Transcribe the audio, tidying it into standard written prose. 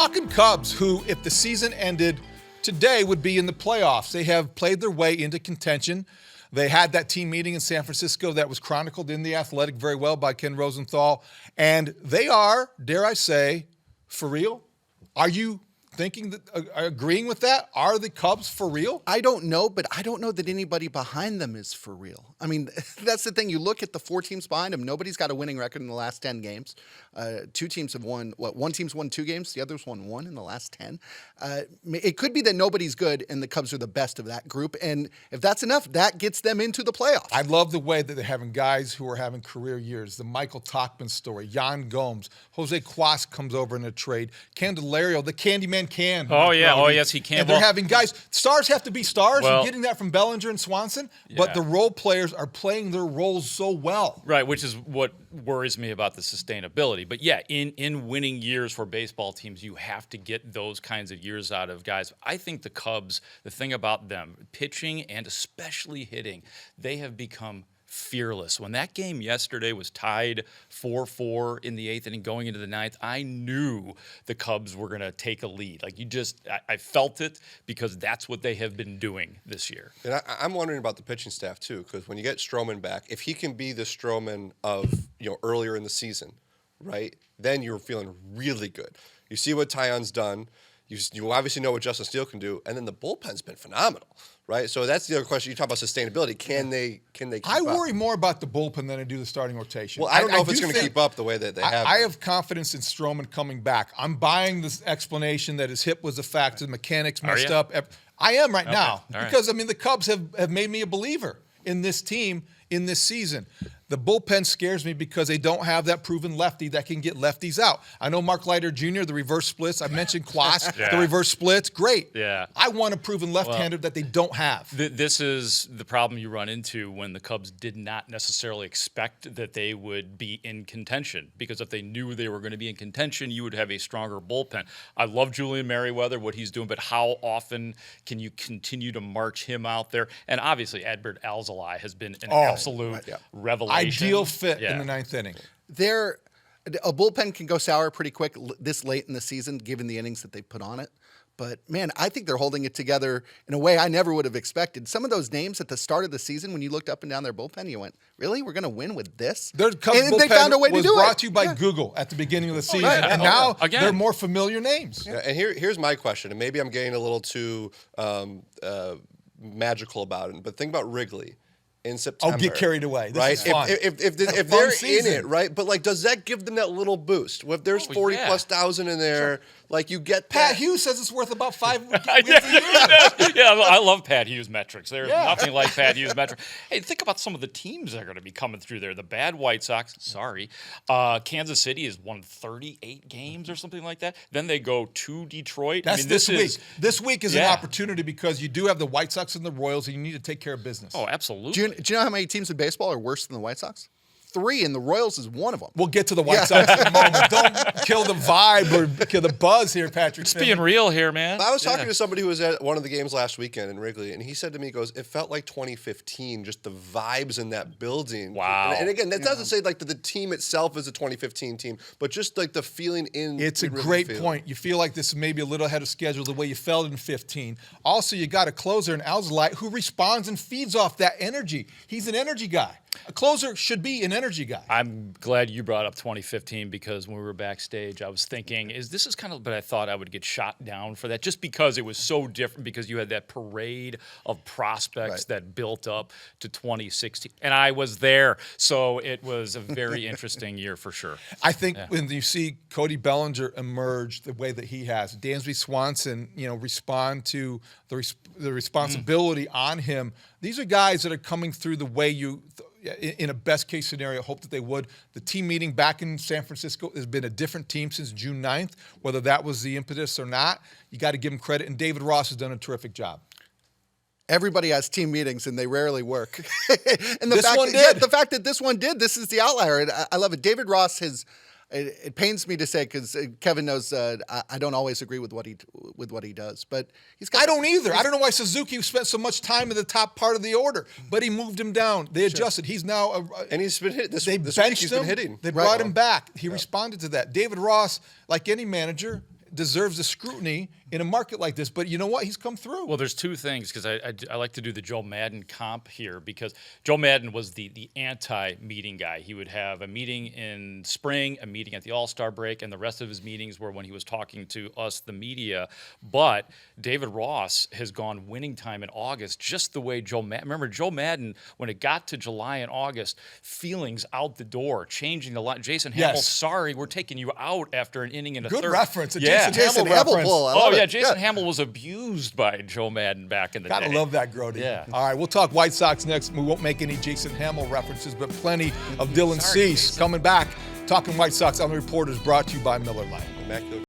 Talking Cubs, who, if the season ended today, would be in the playoffs. They have played their way into contention. They had that team meeting in San Francisco that was chronicled in The Athletic very well by Ken Rosenthal. And they are, dare I say, for real? Are you thinking that, agreeing with that? Are the Cubs for real? I don't know, but I don't know that anybody behind them is for real. I mean, that's the thing. You look at the 4 teams behind them. Nobody's got a winning record in the last 10 games. 2 teams have won. One team's won 2 games. The other's won 1 in the last 10. It could be that nobody's good and the Cubs are the best of that group. And if that's enough, that gets them into the playoffs. I love the way that they're having guys who are having career years. The Michael Tauchman story, Yan Gomes, Jose Cuas comes over in a trade, Candelario, the Candyman can. Oh, yeah. Oh, yes, he can. And they're having guys. Stars have to be stars. You're getting that from Bellinger and Swanson. Yeah. But the role players are playing their roles so well. Right, which is what worries me about the sustainability. But, yeah, in winning years for baseball teams, you have to get those kinds of years out of guys. I think the Cubs, the thing about them, pitching and especially hitting, they have become fearless. When that game yesterday was tied 4-4 in the 8th inning going into the 9th, I knew the Cubs were going to take a lead. Like I felt it because that's what they have been doing this year. And I'm wondering about the pitching staff too, because when you get Stroman back, if he can be the Stroman of earlier in the season, right? Then you're feeling really good. You see what Taillon's done. You obviously know what Justin Steele can do, and then the bullpen's been phenomenal, right? So that's the other question. You talk about sustainability. Can they keep up? I worry more about the bullpen than I do the starting rotation. Well, I don't know if it's going to keep up the way that they have. I have confidence in Stroman coming back. I'm buying this explanation that his hip was a factor, the mechanics messed up. I am right now because, I mean, the Cubs have made me a believer in this team in this season. The bullpen scares me because they don't have that proven lefty that can get lefties out. I know Mark Leiter Jr., the reverse splits. I mentioned Cuas, the reverse splits. Great. Yeah. I want a proven left-hander that they don't have. This is the problem you run into when the Cubs did not necessarily expect that they would be in contention, because if they knew they were going to be in contention, you would have a stronger bullpen. I love Julian Merriweather, what he's doing, but how often can you continue to march him out there? And obviously, Adbert Alzolay has been an absolute revelation. Ideal fit in the 9th inning. A bullpen can go sour pretty quick this late in the season, given the innings that they put on it. But, man, I think they're holding it together in a way I never would have expected. Some of those names at the start of the season, when you looked up and down their bullpen, you went, really? We're going to win with this? Their Cubs and they found a way to do it. Was brought to you by Google at the beginning of the season. Right. And now they're more familiar names. Yeah, and here's my question, and maybe I'm getting a little too magical about it, but think about Wrigley in September. Oh, get carried away. This right? is fun. If they're in it, right? But, like, does that give them that little boost? If there's 40+ thousand in there, like, you get Pat that. Hughes says it's worth about 5 wins a year. I love Pat Hughes metrics. There's nothing like Pat Hughes metrics. Hey, think about some of the teams that are going to be coming through there. The bad White Sox, Kansas City has won 38 games or something like that. Then they go to Detroit. That's this week. This week is an opportunity because you do have the White Sox and the Royals, and you need to take care of business. Oh, absolutely. Do you know how many teams in baseball are worse than the White Sox? 3, and the Royals is one of them. We'll get to the White Sox in a moment. Don't kill the vibe or kill the buzz here, Patrick. It's being real here, man. I was talking to somebody who was at one of the games last weekend in Wrigley, and he said to me, he goes, it felt like 2015, just the vibes in that building. Wow. And again, that doesn't say like that the team itself is a 2015 team, but just like the feeling in It's a great point. You feel like this is maybe a little ahead of schedule the way you felt in 15. Also, you got a closer in Alzolay who responds and feeds off that energy. He's an energy guy. A closer should be an energy guy. I'm glad you brought up 2015 because when we were backstage, I was thinking, but I thought I would get shot down for that just because it was so different, because you had that parade of prospects that built up to 2016. And I was there. So it was a very interesting year for sure. I think when you see Cody Bellinger emerge the way that he has, Dansby Swanson, respond to the responsibility on him. These are guys that are coming through the way you in a best-case scenario, hope that they would. The team meeting back in San Francisco has been a different team since June 9th, whether that was the impetus or not. You got to give him credit, and David Ross has done a terrific job. Everybody has team meetings, and they rarely work. And this one did. The fact that this one did, this is the outlier. And I love it. David Ross has It pains me to say, because Kevin knows I don't always agree with what he does, but he's got. I don't either. I don't know why Suzuki spent so much time in the top part of the order, but he moved him down. They adjusted. He's now and he's been hit. This week he's been hitting. They brought him back. He responded to that. David Ross, like any manager, deserves the scrutiny in a market like this. But you know what? He's come through. Well, there's two things because I like to do the Joe Madden comp here because Joe Madden was the anti-meeting guy. He would have a meeting in spring, a meeting at the All-Star break, and the rest of his meetings were when he was talking to us, the media. But David Ross has gone winning time in August just the way Joe Madden. Remember, Joe Madden, when it got to July and August, feelings out the door, changing the line. Jason Hamill, Yes. sorry, we're taking you out after an inning in a Good third. reference. A Yeah. Jason Hamill reference. pull. I Oh love yeah, it. Jason Hamill was abused by Joe Madden back in the Gotta day. love that, Grody. Yeah. All right, we'll talk White Sox next. We won't make any Jason Hamill references, but plenty of Dylan Sorry, Cease Jason. coming back. Talking White Sox on the Reporters, brought to you by Miller Lite. Immaculate